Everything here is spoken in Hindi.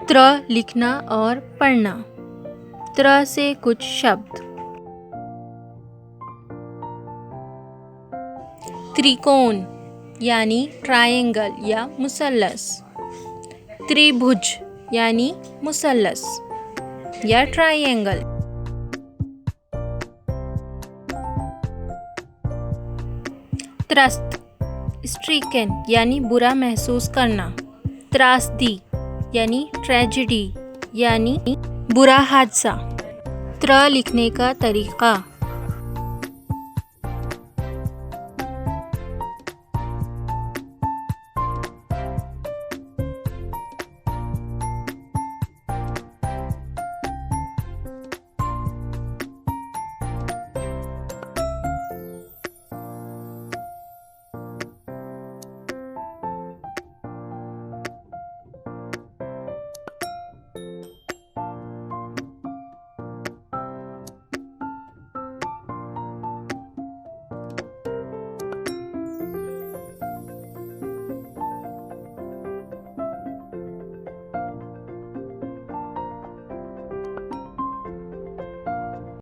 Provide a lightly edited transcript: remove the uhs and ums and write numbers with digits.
त्र लिखना और पढ़ना। त्र से कुछ शब्द। त्रिकोण यानी ट्रायंगल या मुसल्लस। त्रिभुज यानी मुसल्लस या ट्रायंगल। त्रस्त स्ट्रीकन यानी बुरा महसूस करना। त्रासदी यानी ट्रेजेडी यानी बुरा हादसा। त्र लिखने का तरीका।